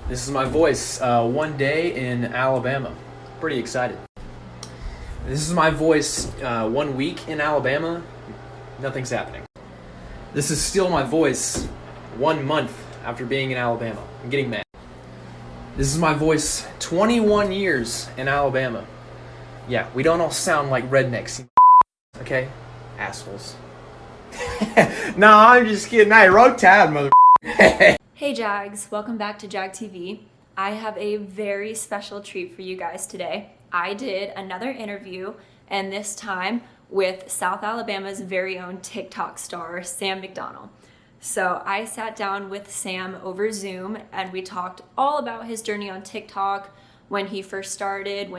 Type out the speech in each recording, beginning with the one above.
This is my voice one day in Alabama. Pretty excited. This is my voice 1 week in Alabama. Nothing's happening. This is still my voice 1 month after being in Alabama. I'm getting mad. This is my voice 21 years in Alabama. Yeah, we don't all sound like rednecks, okay? Assholes. No, I'm just kidding. Hey, roll tide, mother. Hey Jags, welcome back to Jag TV. I have a very special treat for you guys today. I did another interview, and this time with South Alabama's very own TikTok star, Sam McDonald. So I sat down with Sam over Zoom and we talked all about his journey on TikTok, when he first started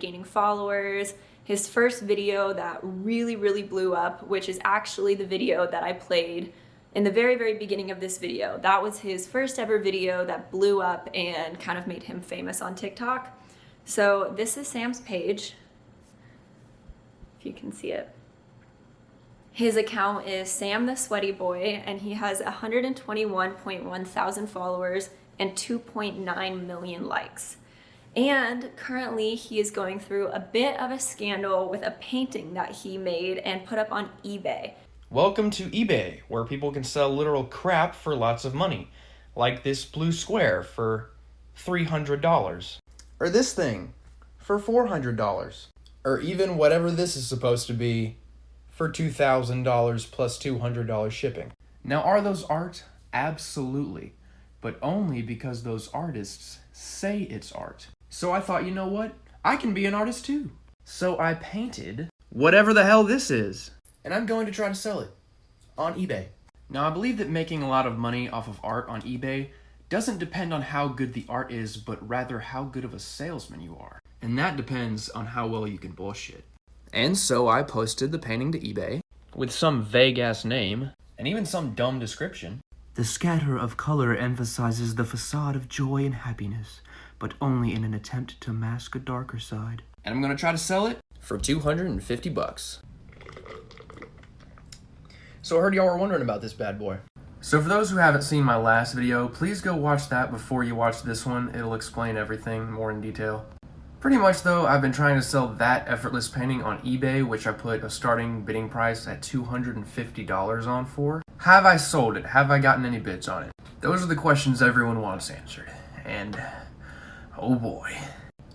gaining followers, his first video that really blew up, which is actually the video that I played in the very beginning of this video. That was his first ever video that blew up and kind of made him famous on TikTok. So this is Sam's page, if you can see it. His account is Samthesweatyboy, and he has 121.1 thousand followers and 2.9 million likes. And currently he is going through a bit of a scandal with a painting that he made and put up on eBay. Welcome to eBay, where people can sell literal crap for lots of money. Like this blue square for $300. Or this thing for $400. Or even whatever this is supposed to be for $2,000 plus $200 shipping. Now, are those art? Absolutely. But only because those artists say it's art. So I thought, you know what? I can be an artist too. So I painted whatever the hell this is. And I'm going to try to sell it on eBay. Now, I believe that making a lot of money off of art on eBay doesn't depend on how good the art is, but rather how good of a salesman you are. And that depends on how well you can bullshit. And so I posted the painting to eBay with some vague-ass name and even some dumb description. The scatter of color emphasizes the facade of joy and happiness, but only in an attempt to mask a darker side. And I'm going to try to sell it for $250. So I heard y'all were wondering about this bad boy. So for those who haven't seen my last video, please go watch that before you watch this one. It'll explain everything more in detail. Pretty much though, I've been trying to sell that effortless painting on eBay, which I put a starting bidding price at $250 on for. Have I sold it? Have I gotten any bids on it? Those are the questions everyone wants answered. And oh boy.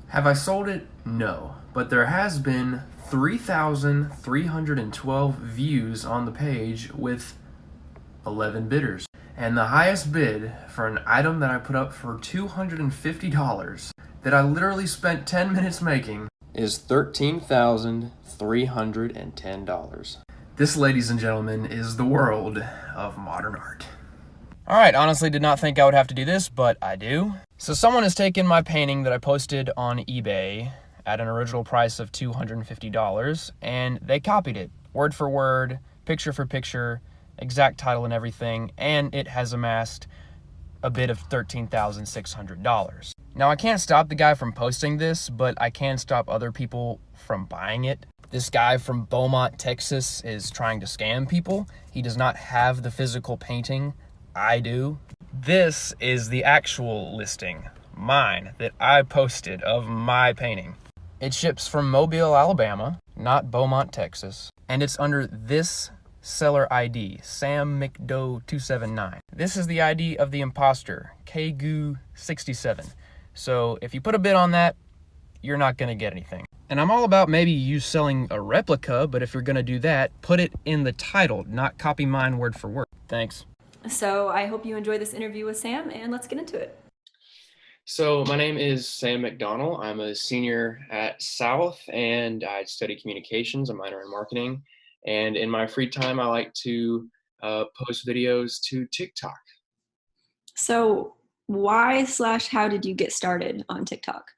Have I sold it? No. But there has been 3,312 views on the page with 11 bidders. And the highest bid for an item that I put up for $250 that I literally spent 10 minutes making is $13,310. This, ladies and gentlemen, is the world of modern art. Alright, honestly did not think I would have to do this, but I do. So someone has taken my painting that I posted on eBay at an original price of $250, and they copied it, word for word, picture for picture, exact title and everything, and it has amassed a bid of $13,600. Now, I can't stop the guy from posting this, but I can stop other people from buying it. This guy from Beaumont, Texas is trying to scam people. He does not have the physical painting. I do. This is the actual listing, mine, that I posted of my painting. It ships from Mobile, Alabama, not Beaumont, Texas, and it's under this seller ID, Sam McDoe 279. This is the ID of the imposter, KGoo67. So if you put a bid on that, you're not gonna get anything. And I'm all about maybe you selling a replica, but if you're gonna do that, put it in the title, not copy mine word for word. Thanks. So I hope you enjoy this interview with Sam, and let's get into it. So my name is Sam McDonald. I'm a senior at South, and I study communications, a minor in marketing. And in my free time, I like to post videos to TikTok. So why/how did you get started on TikTok?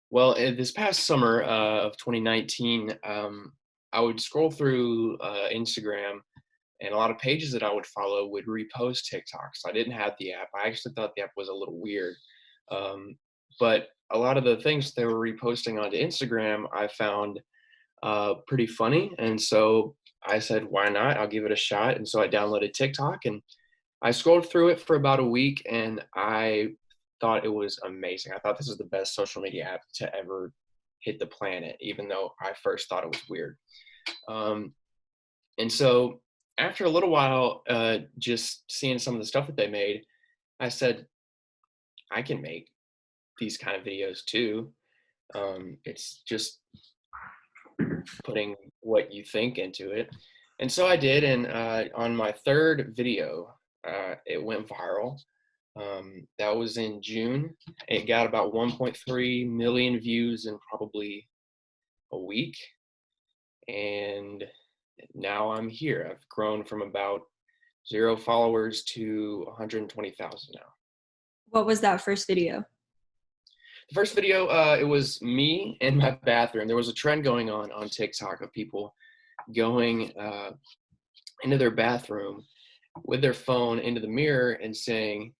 Well, this past summer of 2019, I would scroll through Instagram, and a lot of pages that I would follow would repost TikToks. I didn't have the app. I actually thought the app was a little weird. But a lot of the things they were reposting onto Instagram, I found pretty funny. And so I said, why not? I'll give it a shot. And so I downloaded TikTok, and I scrolled through it for about a week and I thought it was amazing. I thought this was the best social media app to ever hit the planet, even though I first thought it was weird. Um, and so after a little while, just seeing some of the stuff that they made, I said, I can make these kind of videos too. It's just putting what you think into it. And so I did. And on my third video, it went viral. That was in June. It got about 1.3 million views in probably a week. And now I'm here. I've grown from about 0 followers to 120,000 now. What was that first video? The first video, it was me in my bathroom. There was a trend going on TikTok of people going into their bathroom with their phone into the mirror and saying,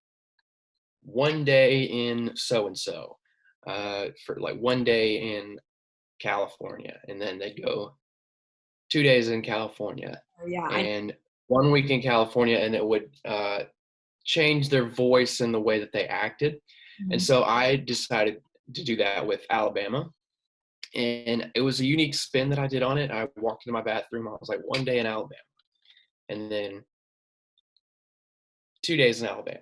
one day in so-and-so, for like one day in California. And then they'd go 2 days in California Oh, yeah. and 1 week in California, and it would change their voice and the way that they acted. And so I decided to do that with Alabama. And it was a unique spin that I did on it. I walked into my bathroom. I was like, one day in Alabama, and then 2 days in Alabama,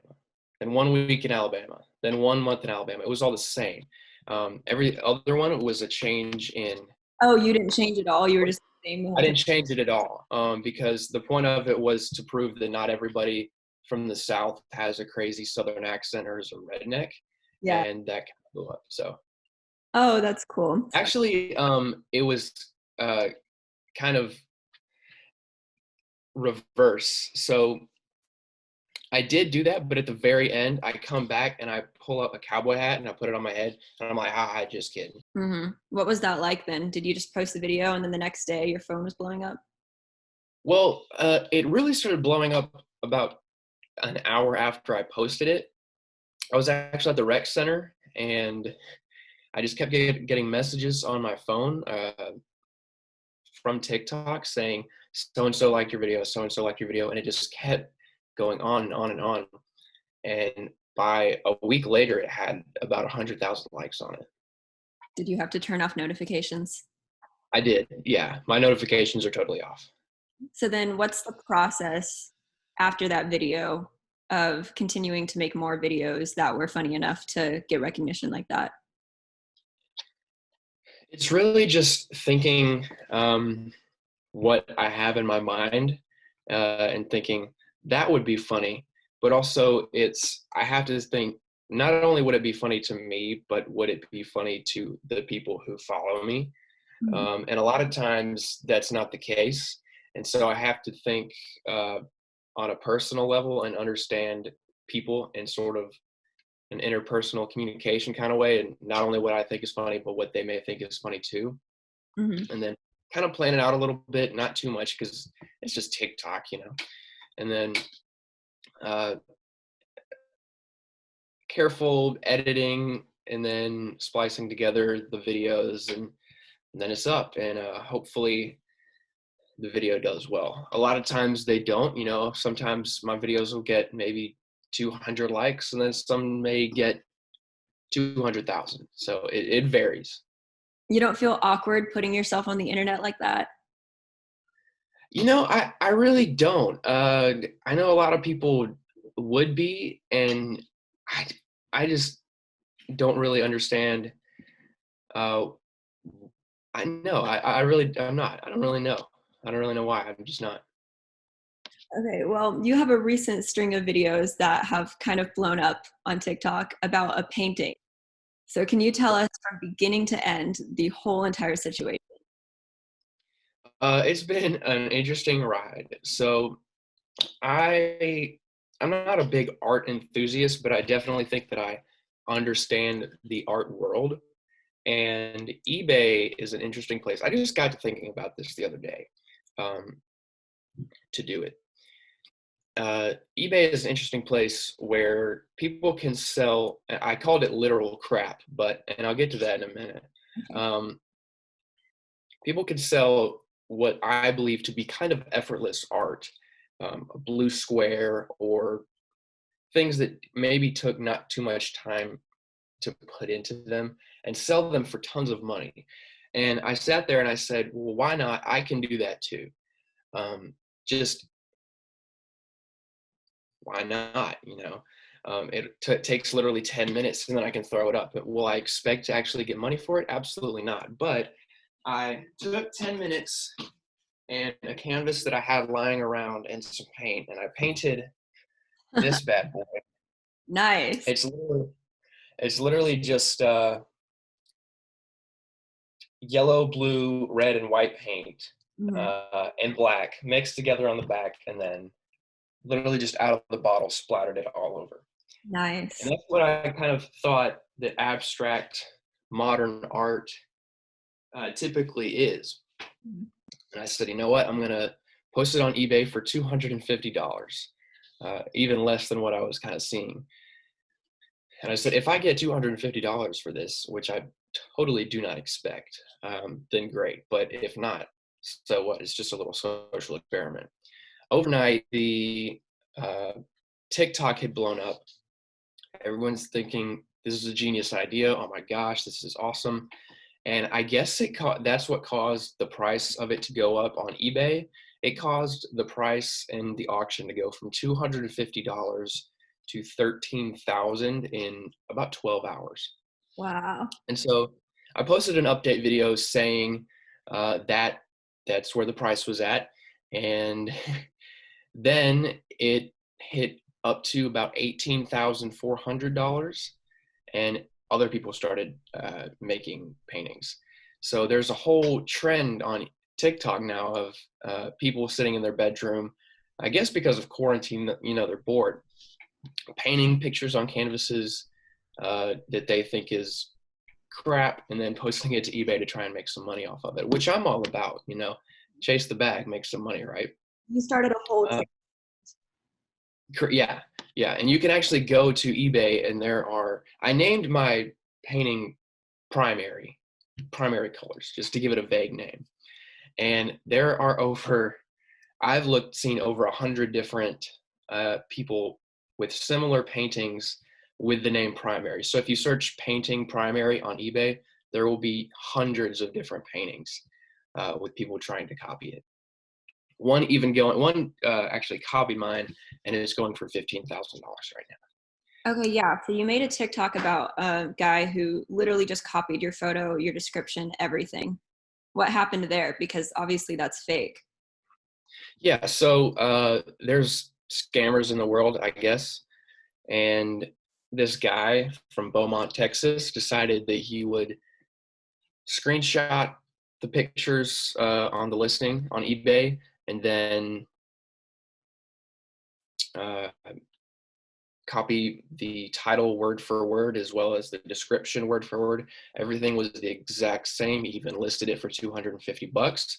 then 1 week in Alabama, then 1 month in Alabama. It was all the same. Every other one was a change in. Oh, you didn't change it all. You were just the same. I didn't change it at all, because the point of it was to prove that not everybody from the South has a crazy Southern accent or is a redneck. Yeah. And that kind of blew up. So. Oh, that's cool. Actually, it was kind of reverse. So I did do that, but at the very end, I come back and I pull up a cowboy hat and I put it on my head, and I'm like, haha, just kidding. What was that like then? Did you just post the video and then the next day your phone was blowing up? Well, it really started blowing up about an hour after I posted it. I was actually at the rec center, and I just kept getting messages on my phone from TikTok saying, so-and-so liked your video, so-and-so liked your video. And it just kept going on and on and on. And by a week later, it had about 100,000 likes on it. Did you have to turn off notifications? I did, yeah. My notifications are totally off. So then what's the process after that video of continuing to make more videos that were funny enough to get recognition like that? It's really just thinking what I have in my mind and thinking that would be funny, but also I have to think, not only would it be funny to me, but would it be funny to the people who follow me? And a lot of times that's not the case. And so I have to think on a personal level and understand people in sort of an interpersonal communication kind of way, and not only what I think is funny, but what they may think is funny too. And then kind of plan it out a little bit, not too much because it's just TikTok, and then careful editing and then splicing together the videos, and then it's up, and hopefully the video does well. A lot of times they don't, sometimes my videos will get maybe 200 likes, and then some may get 200,000. So it varies. You don't feel awkward putting yourself on the internet like that? I really don't. I know a lot of people would be, and I just don't really understand. I know I'm not. I don't really know. I don't really know why. I'm just not. Okay, well, you have a recent string of videos that have kind of blown up on TikTok about a painting. So can you tell us from beginning to end the whole entire situation? It's been an interesting ride. So I'm not a big art enthusiast, but I definitely think that I understand the art world. And eBay is an interesting place. I just got to thinking about this the other day to do it. eBay is an interesting place where people can sell, I called it literal crap, and I'll get to that in a minute. Okay. People can sell what I believe to be kind of effortless art a blue square, or things that maybe took not too much time to put into them, and sell them for tons of money. And I sat there and I said, well, why not? I can do that too. Just why not? It takes literally 10 minutes and then I can throw it up. But will I expect to actually get money for it? Absolutely not. But I took 10 minutes and a canvas that I had lying around and some paint, and I painted this bad boy. Nice. It's literally just yellow, blue, red, and white paint, and black mixed together on the back, and then literally just out of the bottle splattered it all over. Nice. And that's what I kind of thought that abstract modern art typically is. And I said, you know what? I'm going to post it on eBay for $250, even less than what I was kind of seeing. And I said, if I get $250 for this, which I totally do not expect, then great. But if not, so what? It's just a little social experiment. Overnight, the TikTok had blown up. Everyone's thinking, this is a genius idea. Oh my gosh, this is awesome. And I guess that's what caused the price of it to go up on eBay. It caused the price in the auction to go from $250 to $13,000 in about 12 hours. Wow. And so I posted an update video saying that that's where the price was at. And then it hit up to about $18,400, and other people started making paintings. So there's a whole trend on TikTok now of people sitting in their bedroom, I guess because of quarantine, they're bored, painting pictures on canvases that they think is crap, and then posting it to eBay to try and make some money off of it, which I'm all about. Chase the bag, make some money, right? You started a whole Yeah, and you can actually go to eBay, and I named my painting primary colors, just to give it a vague name. And there are seen over 100 different people with similar paintings with the name primary. So if you search painting primary on eBay, there will be hundreds of different paintings with people trying to copy it. One actually copied mine, and it's going for $15,000 right now. Okay, yeah. So you made a TikTok about a guy who literally just copied your photo, your description, everything. What happened there? Because obviously that's fake. Yeah, so there's scammers in the world, I guess. And this guy from Beaumont, Texas, decided that he would screenshot the pictures on the listing on eBay, and then copy the title word for word as well as the description word for word. Everything was the exact same. He even listed it for $250,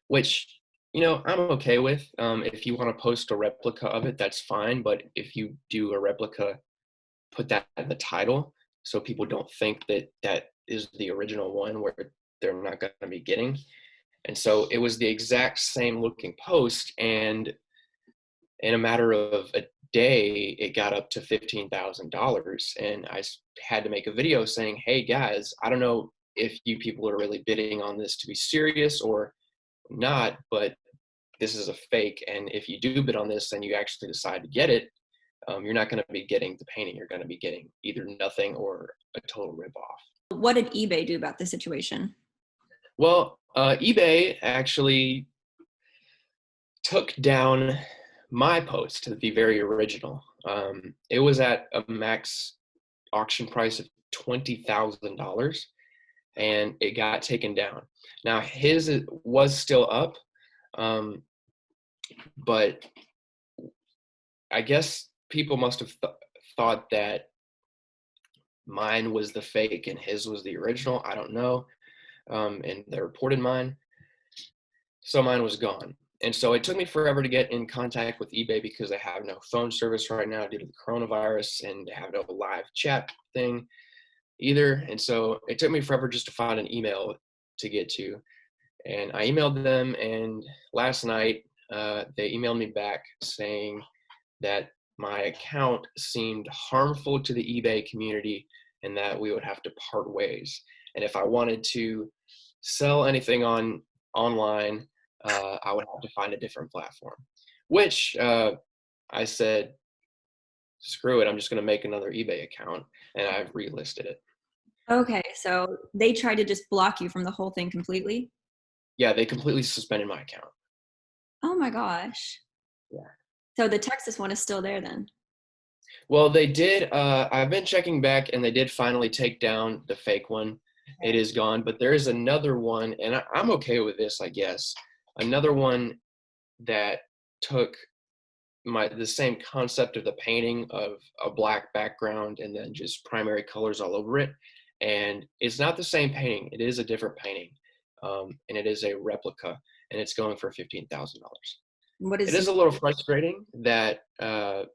which I'm okay with. If you want to post a replica of it, that's fine. But if you do a replica, put that in the title so people don't think that that is the original one, where they're not going to be getting. And so it was the exact same looking post, and in a matter of a day, it got up to $15,000. And I had to make a video saying, hey guys, I don't know if you people are really bidding on this to be serious or not, but this is a fake. And if you do bid on this and you actually decide to get it, you're not going to be getting the painting. You're going to be getting either nothing or a total ripoff. What did eBay do about the situation? Well, eBay actually took down my post, the very original. It was at a max auction price of $20,000, and it got taken down. Now his was still up, but I guess people must have thought that mine was the fake and his was the original. I don't know. And they reported mine, so mine was gone. And so it took me forever to get in contact with eBay because they have no phone service right now due to the coronavirus, and they have no live chat thing either. And so it took me forever just to find an email to get to. And I emailed them, and last night they emailed me back saying that my account seemed harmful to the eBay community and that we would have to part ways. And if I wanted to sell anything online, I would have to find a different platform, which I said, screw it, I'm just going to make another eBay account, and I've relisted it. Okay, so they tried to just block you from the whole thing completely? Yeah, they completely suspended my account. Oh my gosh. Yeah. So the Texas one is still there then? Well, they did. I've been checking back, and they did finally take down the fake one. It is gone, but there is another one, and I'm okay with this, I guess. Another one that took the same concept of the painting of a black background and then just primary colors all over it. And it's not the same painting. It is a different painting, and it is a replica, and it's going for $15,000. What It is is a little frustrating that a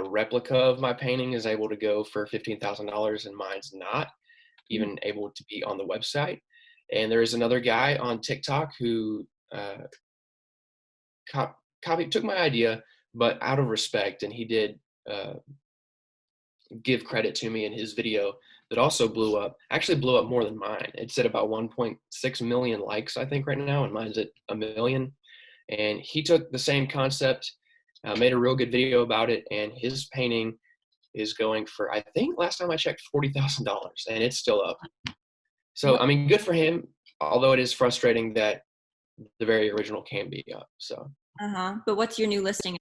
replica of my painting is able to go for $15,000 and mine's not even able to be on the website. And there is another guy on TikTok who took my idea, but out of respect, and he did give credit to me in his video that also blew up. Actually, blew up more than mine. It's at about 1.6 million likes, I think, right now, and mine's at 1 million. And he took the same concept, made a real good video about it, and his painting is going for, I think last time I checked, $40,000, and it's still up. So, I mean, good for him, although it is frustrating that the very original can be up. So, But what's your new listing?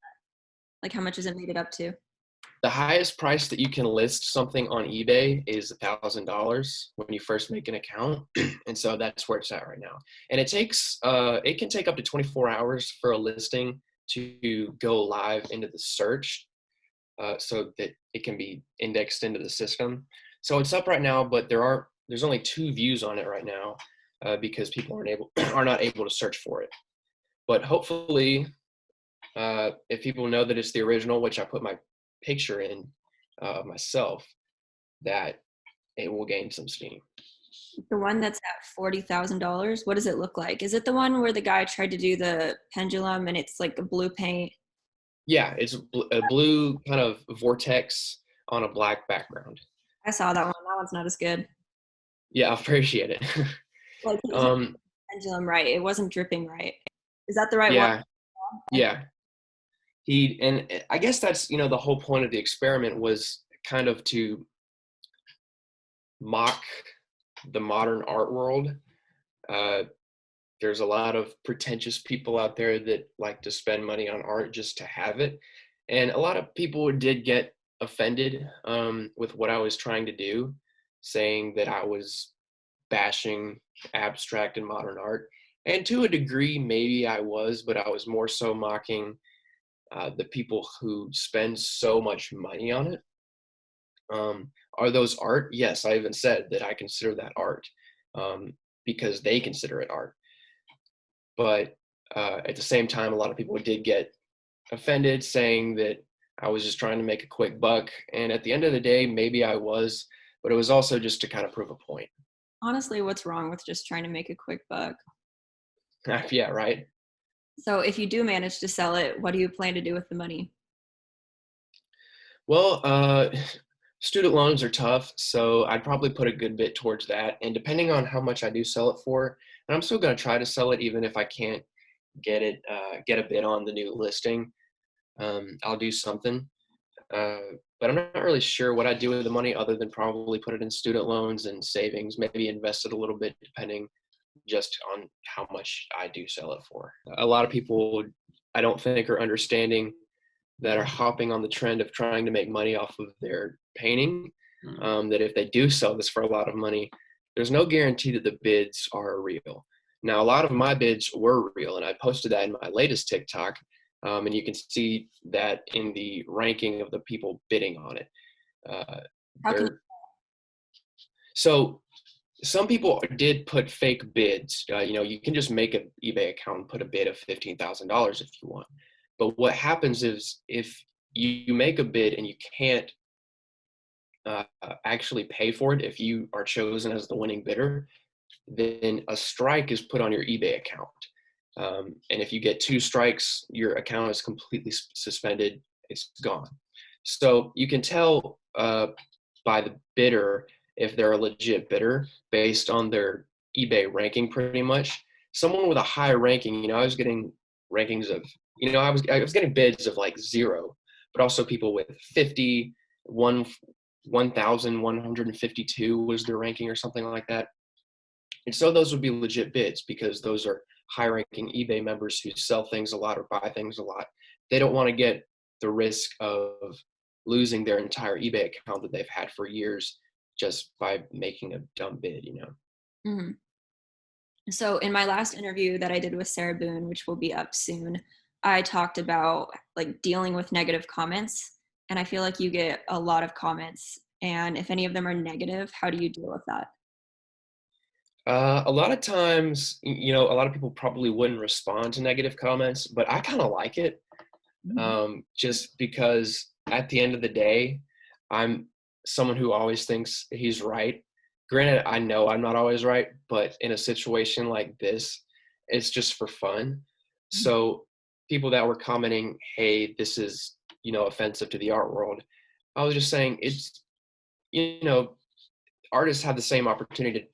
Like, how much has it made it up to? the highest price that you can list something on eBay is $1,000 when you first make an account. And so that's where it's at right now. And it can take up to 24 hours for a listing to go live into the search, so that it can be indexed into the system. So it's up right now, but there's only 2 views on it right now, because people are not able to search for it. But hopefully, if people know that it's the original, which I put my picture in myself, that it will gain some steam. The one that's at $40,000, what does it look like? Is it the one where the guy tried to do the pendulum and it's like a blue paint? Yeah, it's a blue kind of vortex on a black background. I saw that one. That one's not as good. Yeah, I appreciate it. Like, he was um, pendulum right. It wasn't dripping right. Is that the right one? yeah, yeah. And I guess that's, the whole point of the experiment was kind of to mock the modern art world. Uh, there's a lot of pretentious people out there that like to spend money on art just to have it. And a lot of people did get offended with what I was trying to do, saying that I was bashing abstract and modern art. And to a degree, maybe I was, but I was more so mocking the people who spend so much money on it. Are those art? Yes, I even said that I consider that art, because they consider it art. But at the same time, a lot of people did get offended, saying that I was just trying to make a quick buck. And at the end of the day, maybe I was, but it was also just to kind of prove a point. Honestly, what's wrong with just trying to make a quick buck? Yeah, right. So if you do manage to sell it, what do you plan to do with the money? Well, student loans are tough, so I'd probably put a good bit towards that. And depending on how much I do sell it for, and I'm still going to try to sell it even if I can't get a bid on the new listing. I'll do something, but I'm not really sure what I do with the money other than probably put it in student loans and savings, maybe invest it a little bit depending just on how much I do sell it for. A lot of people, I don't think, are understanding that are hopping on the trend of trying to make money off of their painting, that if they do sell this for a lot of money, there's no guarantee that the bids are real. Now, a lot of my bids were real, and I posted that in my latest TikTok, and you can see that in the ranking of the people bidding on it. How can So some people did put fake bids. You can just make an eBay account and put a bid of $15,000 if you want. But what happens is if you make a bid and you can't actually pay for it, if you are chosen as the winning bidder, then a strike is put on your eBay account. And if you get 2 strikes, your account is completely suspended. It's gone. So you can tell by the bidder if they're a legit bidder based on their eBay ranking pretty much. Someone with a high ranking, I was getting rankings of, I was getting bids of like 0, but also people with 50, 1,152 was their ranking or something like that. And so those would be legit bids because those are high ranking eBay members who sell things a lot or buy things a lot. They don't want to get the risk of losing their entire eBay account that they've had for years just by making a dumb bid, Mm-hmm. So in my last interview that I did with Sarah Boone, which will be up soon, I talked about like dealing with negative comments. And I feel like you get a lot of comments. And if any of them are negative, how do you deal with that? A lot of times, a lot of people probably wouldn't respond to negative comments, but I kind of like it. Just because at the end of the day, I'm someone who always thinks he's right. Granted, I know I'm not always right, but in a situation like this, it's just for fun. So people that were commenting, hey, this is, offensive to the art world, I was just saying it's, artists have the same opportunity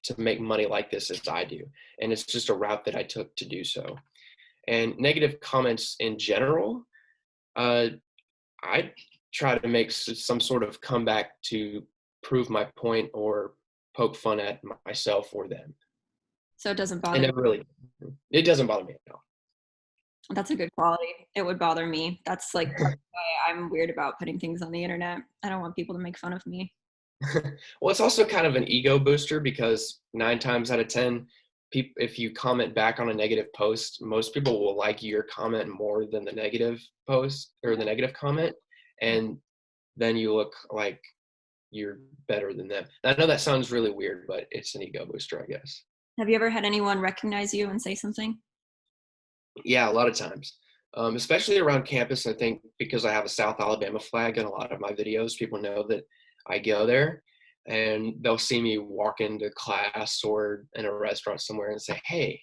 to make money like this as I do. And it's just a route that I took to do so. And negative comments in general, I try to make some sort of comeback to prove my point or poke fun at myself or them. So it doesn't I bother you. never really, it doesn't bother me at all. That's a good quality. It would bother me. That's like part of why I'm weird about putting things on the internet. I don't want people to make fun of me. Well, it's also kind of an ego booster because 9 times out of 10, if you comment back on a negative post, most people will like your comment more than the negative post or the negative comment. And then you look like you're better than them. I know that sounds really weird, but it's an ego booster, I guess. Have you ever had anyone recognize you and say something? Yeah, a lot of times, especially around campus. I think because I have a South Alabama flag in a lot of my videos, people know that I go there, and they'll see me walk into class or in a restaurant somewhere and say, "Hey,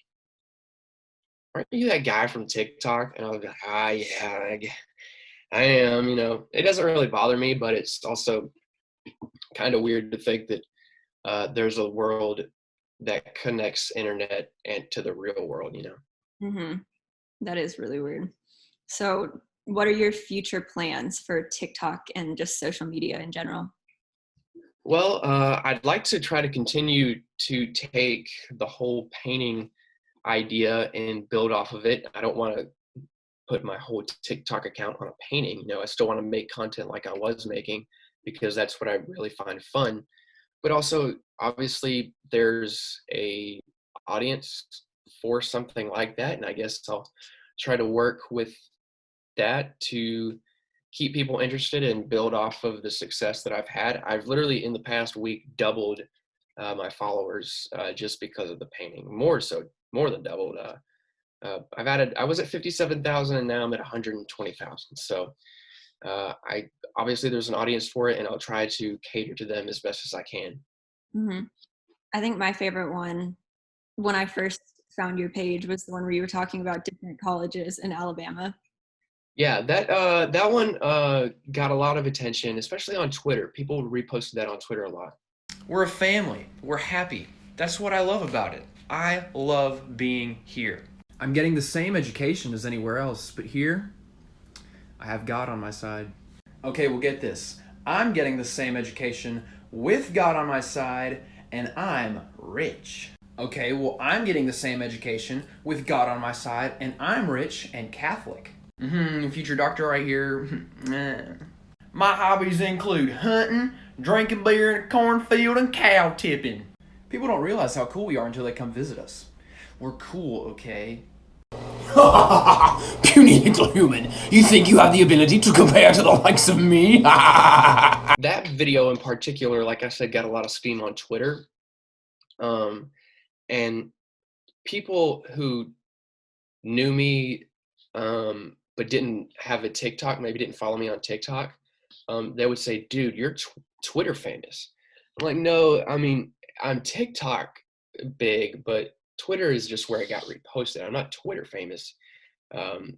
aren't you that guy from TikTok?" And I'll be like, "Ah, yeah, I am." It doesn't really bother me, but it's also kind of weird to think that there's a world that connects internet and to the real world. Mm-hmm. That is really weird. So what are your future plans for TikTok and just social media in general? Well, I'd like to try to continue to take the whole painting idea and build off of it. I don't want to put my whole TikTok account on a painting. I still want to make content like I was making because that's what I really find fun. But also, obviously, there's a audience for something like that, and I guess I'll try to work with that to keep people interested and build off of the success that I've had. I've literally in the past week doubled my followers just because of the painting. More than doubled. I was at 57,000 and now I'm at 120,000. So I obviously there's an audience for it, and I'll try to cater to them as best as I can. Mm-hmm. I think my favorite one when I first found your page was the one where you were talking about different colleges in Alabama. Yeah, that one got a lot of attention, especially on Twitter. People reposted that on Twitter a lot. We're a family. We're happy. That's what I love about it. I love being here. I'm getting the same education as anywhere else, but here, I have God on my side. Okay, well, get this. I'm getting the same education with God on my side, and I'm rich. Okay, well, I'm getting the same education with God on my side, and I'm rich and Catholic. Future doctor right here. My hobbies include hunting, drinking beer in a cornfield, and cow tipping. People don't realize how cool we are until they come visit us. We're cool, okay? Puny little human, you think you have the ability to compare to the likes of me? That video in particular, like I said, got a lot of steam on Twitter. And people who knew me but didn't have a TikTok, maybe didn't follow me on TikTok, they would say, dude, you're Twitter famous. I'm like, no, I mean, I'm TikTok big, but Twitter is just where it got reposted. I'm not Twitter famous.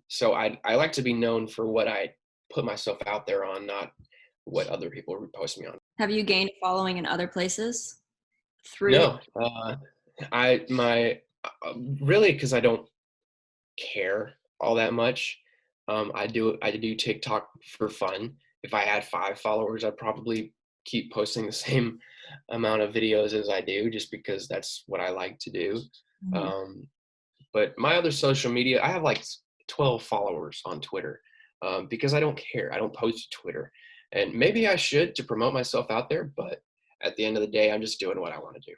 So I like to be known for what I put myself out there on, not what other people repost me on. Have you gained a following in other places through? No, really, because I don't care all that much. I do TikTok for fun. If I had 5 followers, I'd probably keep posting the same amount of videos as I do, just because that's what I like to do. But my other social media, I have like 12 followers on Twitter, because I don't care. I don't post to Twitter, and maybe I should to promote myself out there. But at the end of the day, I'm just doing what I want to do.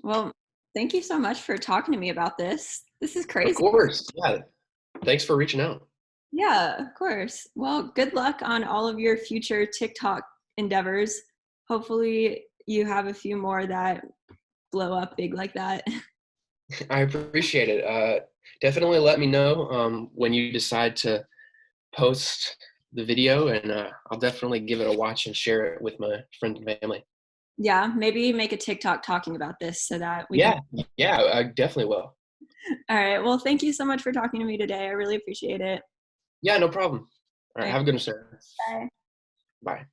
Well, thank you so much for talking to me about this. This is crazy. Of course, yeah. Thanks for reaching out. Yeah, of course. Well, good luck on all of your future TikTok endeavors. Hopefully you have a few more that blow up big like that. I appreciate it. Definitely let me know when you decide to post the video, and I'll definitely give it a watch and share it with my friends and family. Yeah, maybe make a TikTok talking about this so that we Yeah, I definitely will. All right. Well, thank you so much for talking to me today. I really appreciate it. Yeah, no problem. All right, All right. have a good one, sir. Bye. Bye.